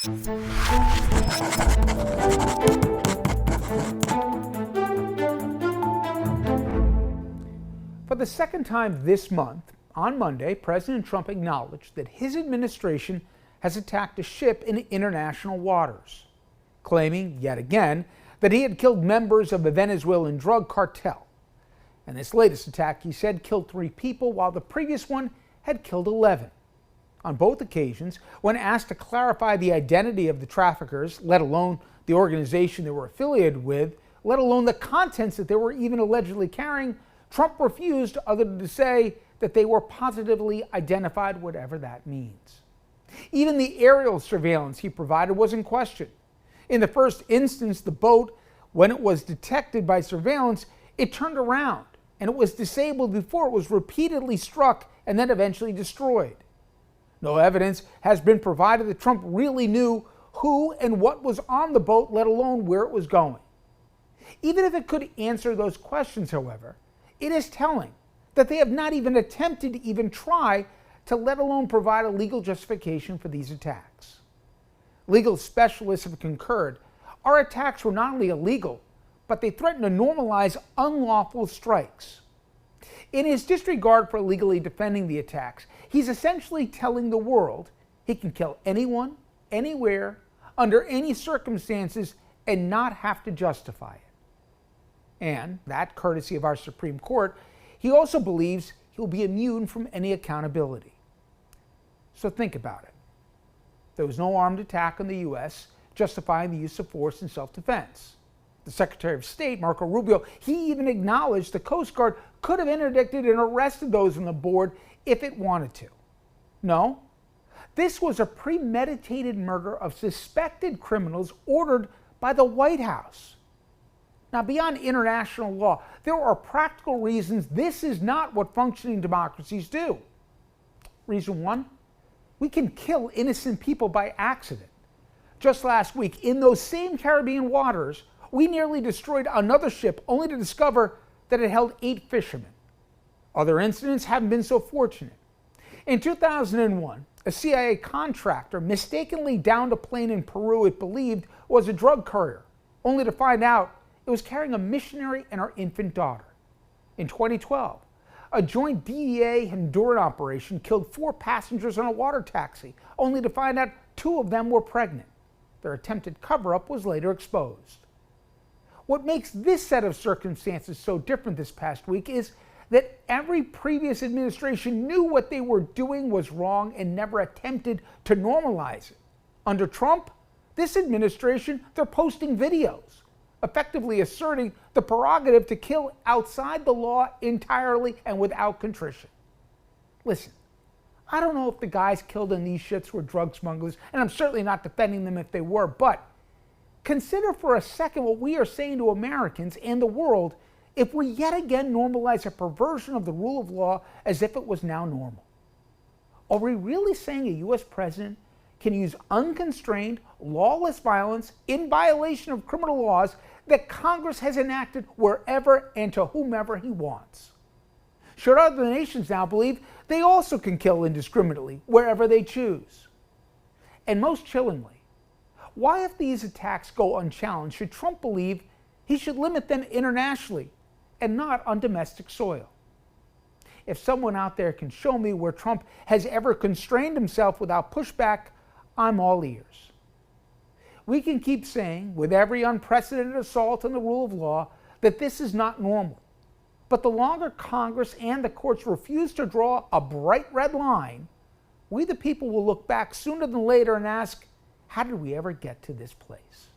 For the second time this month, on Monday, President Trump acknowledged that his administration has attacked a ship in international waters, claiming, yet again, that he had killed members of a Venezuelan drug cartel. And this latest attack, he said, killed 3 people, while the previous one had killed 11. On both occasions, when asked to clarify the identity of the traffickers, let alone the organization they were affiliated with, let alone the contents that they were even allegedly carrying, Trump refused other than to say that they were positively identified, whatever that means. Even the aerial surveillance he provided was in question. In the first instance, the boat, when it was detected by surveillance, it turned around and it was disabled before it was repeatedly struck and then eventually destroyed. No evidence has been provided that Trump really knew who and what was on the boat, let alone where it was going. Even if it could answer those questions, however, it is telling that they have not even attempted to even try to let alone provide a legal justification for these attacks. Legal specialists have concurred our attacks were not only illegal, but they threaten to normalize unlawful strikes. In his disregard for legally defending the attacks, he's essentially telling the world he can kill anyone, anywhere, under any circumstances, and not have to justify it. And, that courtesy of our Supreme Court, he also believes he'll be immune from any accountability. So think about it. There was no armed attack on the U.S. justifying the use of force in self-defense. The Secretary of State, Marco Rubio, he even acknowledged the Coast Guard could have interdicted and arrested those on the board if it wanted to. No, this was a premeditated murder of suspected criminals ordered by the White House. Now, beyond international law, there are practical reasons this is not what functioning democracies do. Reason 1, we can kill innocent people by accident. Just last week, in those same Caribbean waters, we nearly destroyed another ship only to discover that it held 8 fishermen. Other incidents haven't been so fortunate. In 2001, a CIA contractor mistakenly downed a plane in Peru it believed was a drug courier, only to find out it was carrying a missionary and her infant daughter. In 2012, a joint DEA-Honduran operation killed 4 passengers on a water taxi, only to find out 2 of them were pregnant. Their attempted cover-up was later exposed. What makes this set of circumstances so different this past week is that every previous administration knew what they were doing was wrong and never attempted to normalize it. Under Trump, this administration, they're posting videos, effectively asserting the prerogative to kill outside the law entirely and without contrition. Listen, I don't know if the guys killed on these ships were drug smugglers, and I'm certainly not defending them if they were, but consider for a second what we are saying to Americans and the world if we yet again normalize a perversion of the rule of law as if it was now normal. Are we really saying a U.S. president can use unconstrained, lawless violence in violation of criminal laws that Congress has enacted wherever and to whomever he wants? Should other nations now believe they also can kill indiscriminately wherever they choose? And most chillingly, why, if these attacks go unchallenged, should Trump believe he should limit them internationally and not on domestic soil? If someone out there can show me where Trump has ever constrained himself without pushback, I'm all ears. We can keep saying, with every unprecedented assault on the rule of law, that this is not normal. But the longer Congress and the courts refuse to draw a bright red line, we the people will look back sooner than later and ask, how did we ever get to this place?